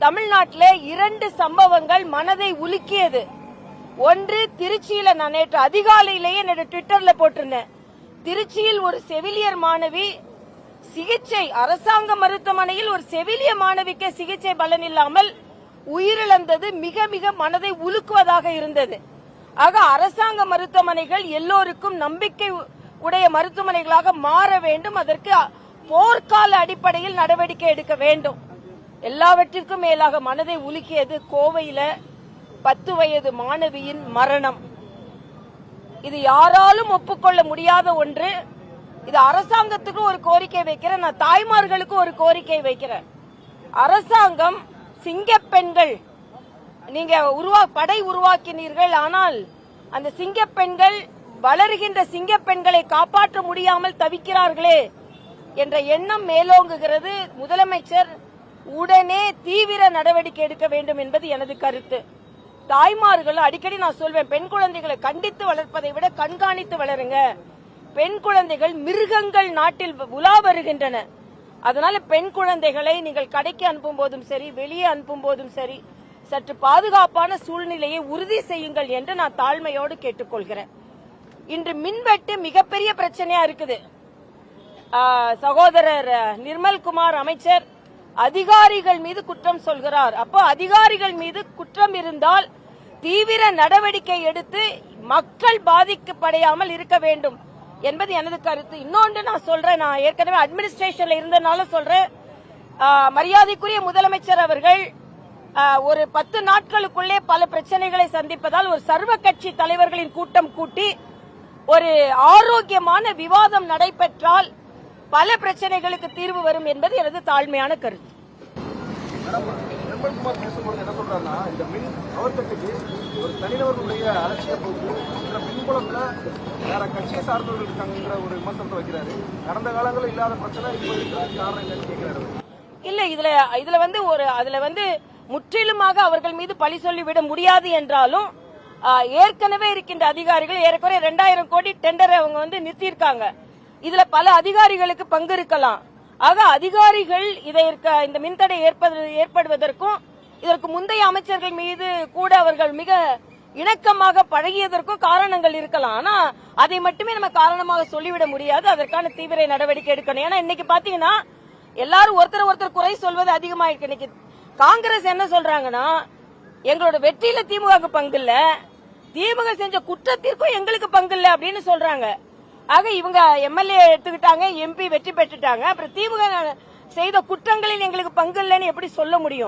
தமிழ்நாட்டில் 2 சம்பவங்கள் மனதை உலுக்கியது. ஒன்று, திருச்சியில நான் நேற்று அதிகாலையிலேயே ட்விட்டர்ல போட்டிருந்தேன். திருச்சியில் ஒரு செவிலியர் மாணவி சிகிச்சை, அரசாங்க மருத்துவமனையில் ஒரு செவிலியர் மாணவிக்கு சிகிச்சை பலன் இல்லாமல் உயிரிழந்தது மிக மிக மனதை உலுக்குவதாக இருந்தது. ஆக அரசாங்க மருத்துவமனைகள் எல்லோருக்கும் நம்பிக்கை உடைய மருத்துவமனைகளாக மாற வேண்டும். அதற்கு போர்க்கால அடிப்படையில் நடவடிக்கை எடுக்க வேண்டும். எல்லாவற்றிற்கும் மேலாக மனதை உலுக்கியது கோவையில 10 வயது மாணவியின் மரணம். இது யாராலும் ஒப்புக்கொள்ள முடியாத ஒன்று. இது அரசாங்கத்துக்கு ஒரு கோரிக்கை வைக்கிறேன், நான் தாய்மார்களுக்கு ஒரு கோரிக்கை வைக்கிறேன். அரசாங்கம் சிங்கப்பெண்கள், நீங்க படை உருவாக்கினீர்கள், ஆனால் அந்த சிங்கப்பெண்கள் வளர்கின்ற சிங்கப்பெண்களை காப்பாற்ற முடியாமல் தவிக்கிறார்களே என்ற எண்ணம் மேலோங்குகிறது. முதலமைச்சர் உடனே தீவிர நடவடிக்கை எடுக்க வேண்டும் என்பது எனது கருத்து. தாய்மார்கள், அடிக்கடி நான் சொல்வேன், பெண் குழந்தைகளை கண்டித்து வளர்ப்பதை விட கண்காணித்து வளருங்க. பெண் குழந்தைகள் மிருகங்கள் நாட்டில் உலா வருகின்றன. அதனால பெண் குழந்தைகளை நீங்கள் கடைக்கு அனுப்பும் போதும் சரி, வெளியே அனுப்பும் போதும் சரி, சற்று பாதுகாப்பான சூழ்நிலையை உறுதி செய்யுங்கள் என்று நான் தாழ்மையோடு கேட்டுக்கொள்கிறேன். இன்று மின்வெட்டு மிகப்பெரிய பிரச்சனையா இருக்குது. சகோதரர் நிர்மல்குமார் அமைச்சர் அதிகாரிகள் மீது குற்றம் சொல்கிறார். அப்போ அதிகாரிகள் மீது குற்றம் இருந்தால் தீவிர நடவடிக்கை எடுத்து மக்கள் பாதிக்கப்படையாமல் இருக்க வேண்டும் என்பது எனது கருத்து. இன்னொன்று நான் சொல்றேன், நான் ஏற்கனவே அட்மினிஸ்ட்ரேஷன்ல இருந்தனால சொல்றேன். மரியாதைக்குரிய முதலமைச்சர் அவர்கள் ஒரு 10 நாட்களுக்குள்ளே பல பிரச்சனைகளை சந்திப்பதால் ஒரு சர்வ கட்சி தலைவர்களின் கூட்டம் கூட்டி ஒரு ஆரோக்கியமான விவாதம் நடைபெற்றால் பல பிரச்சனைகளுக்கு தீர்வு வரும் என்பது எனது தாழ்மையான கருத்து. நிர்மல்குமார் பேசும்போது என்ன சொல்றாருன்னா, இந்த மின் அவர்கட்டுக்கு ஒரு தனிநபர்களுடைய அலட்சிய போக்கு பின்புலத்துல வேற கட்சியை சார்ந்தவர்கள் இருக்காங்கிற ஒரு விமர்சனத்தை வைக்கிறாரு. கடந்த காலங்களில் இல்லாத பிரச்சனை இப்ப இருக்கிறதுக்கு காரணம் என்னன்னு கேட்கிறாரு. இல்ல, அதுல வந்து முற்றிலுமாக அவர்கள் மீது பழி சொல்லிவிட முடியாது என்றாலும் ஏற்கனவே இருக்கின்ற அதிகாரிகள் ஏறக்குறைய 2000 கோடி டெண்டரை அவங்க வந்து நிறுத்தியிருக்காங்க. இதுல பல அதிகாரிகளுக்கு பங்கு இருக்கலாம். ஆக அதிகாரிகள் இந்த மின்தடை ஏற்படுவதற்கும் இதற்கு முந்தைய அமைச்சர்கள் மீது கூட அவர்கள் மிக இணக்கமாக பழகியதற்கும் காரணங்கள் இருக்கலாம். ஆனா அதை மட்டுமே நம்ம காரணமாக சொல்லிவிட முடியாது. அதற்கான தீவிர நடவடிக்கை எடுக்கணும். ஏன்னா இன்னைக்கு பாத்தீங்கன்னா எல்லாரும் ஒருத்தர் குறை சொல்வது அதிகமாயிருக்கு. இன்னைக்கு காங்கிரஸ் என்ன சொல்றாங்கன்னா, எங்களோட வெற்றியில திமுக பங்கு இல்ல, திமுக செஞ்ச குற்றத்திற்கும் எங்களுக்கு பங்கு இல்ல அப்படின்னு சொல்றாங்க. ஆக இவங்க எம்எல்ஏ எடுத்துக்கிட்டாங்க, எம்பி வெற்றி பெற்றுட்டாங்க, அப்புறம் திமுக செய்த குற்றங்களில் எங்களுக்கு பங்கு இல்லைன்னு எப்படி சொல்ல முடியும்?